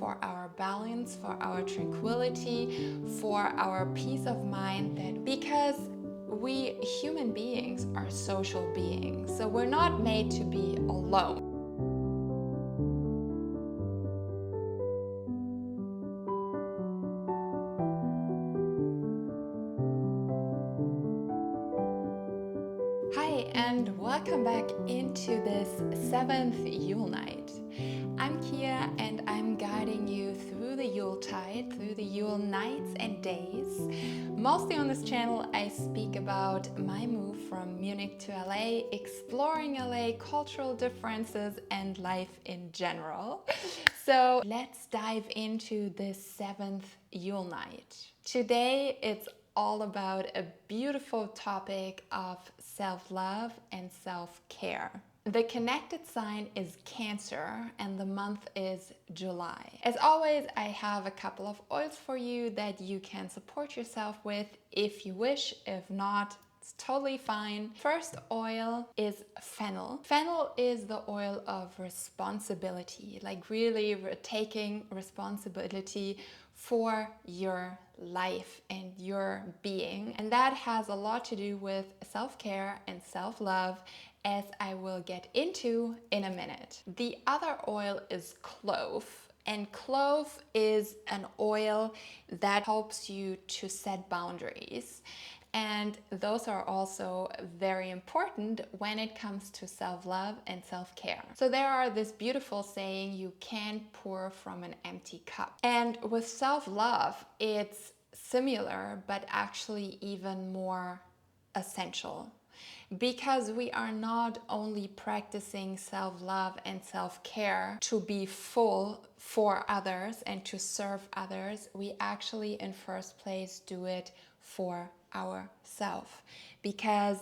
for our balance, for our tranquility, for our peace of mind, because we human beings are social beings, so we're not made to be alone. Hi, and welcome back into this 7th Yule Night. I'm Kea, and I'm guiding you through the Yuletide, through the Yule nights and days. Mostly on this channel, I speak about my move from Munich to LA, exploring LA, cultural differences, and life in general. So let's dive into this 7th Yule Night. Today, it's all about a beautiful topic of self-love and self-care. The connected sign is Cancer and the month is July. As always, I have a couple of oils for you that you can support yourself with if you wish. If not, it's totally fine. First oil is fennel. Fennel is the oil of responsibility, like really taking responsibility for your life and your being. And that has a lot to do with self-care and self-love, as I will get into in a minute. The other oil is clove. And clove is an oil that helps you to set boundaries. And those are also very important when it comes to self-love and self-care. So there are this beautiful saying, you can't pour from an empty cup. And with self-love, it's similar, but actually even more essential. Because we are not only practicing self-love and self-care to be full for others and to serve others, we actually in first place do it for ourselves, because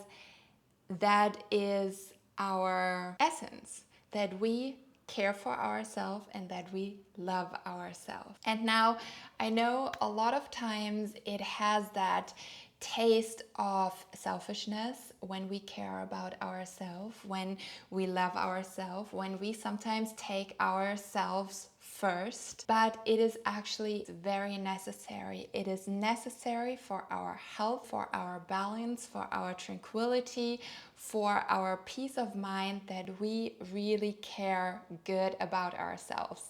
that is our essence, that we care for ourselves and that we love ourselves. And now I know a lot of times it has that taste of selfishness when we care about ourselves, when we love ourselves, when we sometimes take ourselves first, but it is actually very necessary. It is necessary for our health, for our balance, for our tranquility, for our peace of mind, that we really care good about ourselves.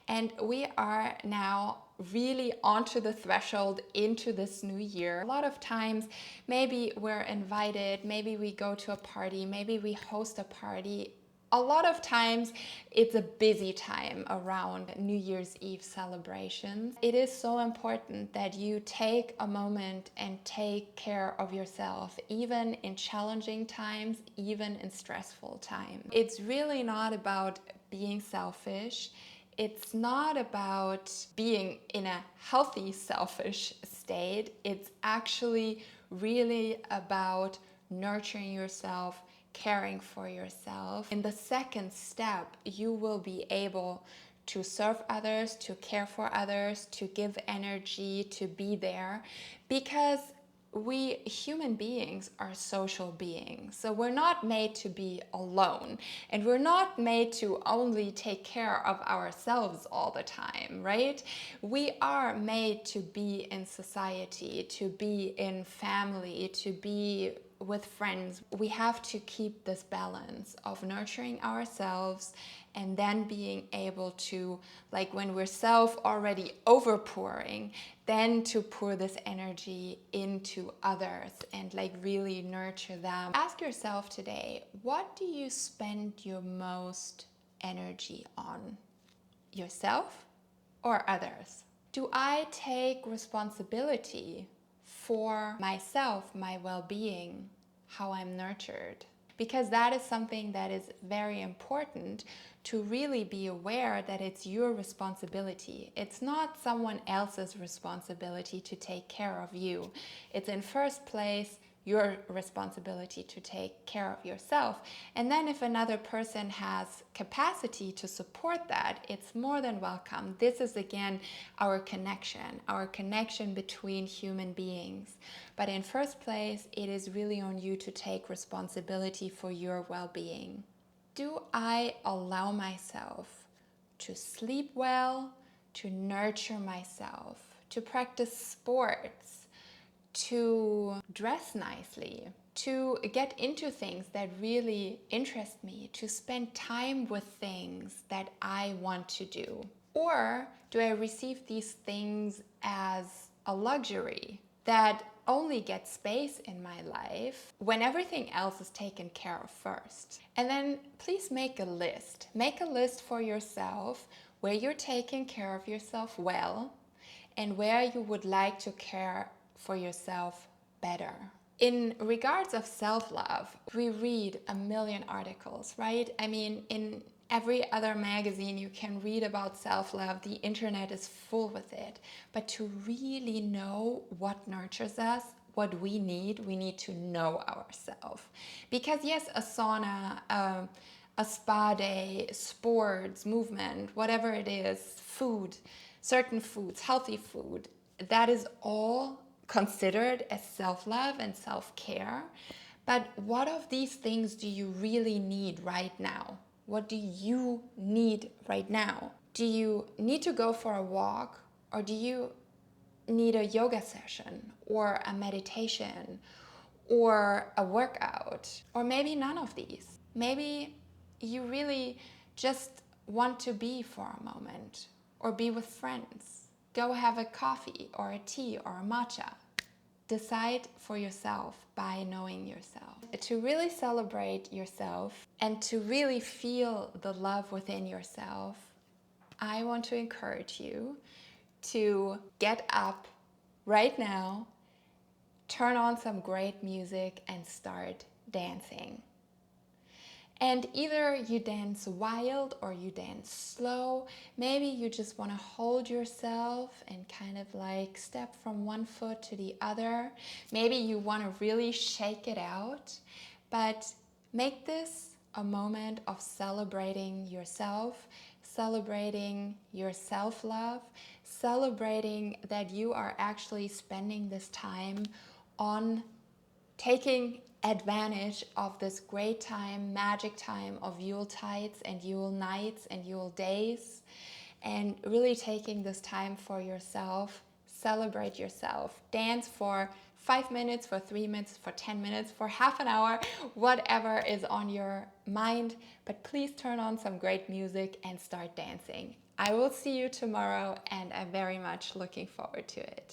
And we are now really onto the threshold into this new year. A lot of times, maybe we're invited, maybe we go to a party, maybe we host a party. A lot of times it's a busy time around New Year's Eve celebrations. It is so important that you take a moment and take care of yourself, even in challenging times, even in stressful times. It's really not about being selfish. It's not about being in a healthy, selfish state. It's actually really about nurturing yourself, caring for yourself. In the second step, you will be able to serve others, to care for others, to give energy, to be there, because we human beings are social beings. So we're not made to be alone, and we're not made to only take care of ourselves all the time, right? We are made to be in society, to be in family, to be with friends. We have to keep this balance of nurturing ourselves and then being able to, like when we're self already overpouring, then to pour this energy into others and like really nurture them. Ask yourself today, what do you spend your most energy on? Yourself or others? Do I take responsibility for myself, my well-being, how I'm nurtured? Because that is something that is very important to really be aware that it's your responsibility. It's not someone else's responsibility to take care of you. It's in first place your responsibility to take care of yourself. And then if another person has capacity to support that, it's more than welcome. This is again our connection between human beings. But in first place, it is really on you to take responsibility for your well-being. Do I allow myself to sleep well, to nurture myself, to practice sports, to dress nicely, to get into things that really interest me, to spend time with things that I want to do? Or do I receive these things as a luxury that only gets space in my life when everything else is taken care of first? And then please make a list. Make a list for yourself where you're taking care of yourself well and where you would like to care for yourself better. In regards of self-love, we read a million articles, right? I mean, in every other magazine you can read about self-love. The internet is full with it. But to really know what nurtures us, what we need to know ourselves. Because yes, a sauna, a spa day, sports, movement, whatever it is, food, certain foods, healthy food, that is all considered as self-love and self-care. But what of these things do you really need right now? What do you need right now? Do you need to go for a walk, or do you need a yoga session or a meditation or a workout? Or maybe none of these. Maybe you really just want to be for a moment, or be with friends. Go have a coffee or a tea or a matcha. Decide for yourself by knowing yourself. To really celebrate yourself and to really feel the love within yourself, I want to encourage you to get up right now, turn on some great music and start dancing. And either you dance wild or you dance slow. Maybe you just want to hold yourself and kind of like step from one foot to the other. Maybe you want to really shake it out. But make this a moment of celebrating yourself, celebrating your self-love, celebrating that you are actually spending this time on taking advantage of this great time, magic time of Yuletides and Yule nights and Yule days, and really taking this time for yourself. Celebrate yourself. Dance for 5 minutes, for 3 minutes, for 10 minutes, for half an hour, whatever is on your mind. But please turn on some great music and start dancing. I will see you tomorrow, and I'm very much looking forward to it.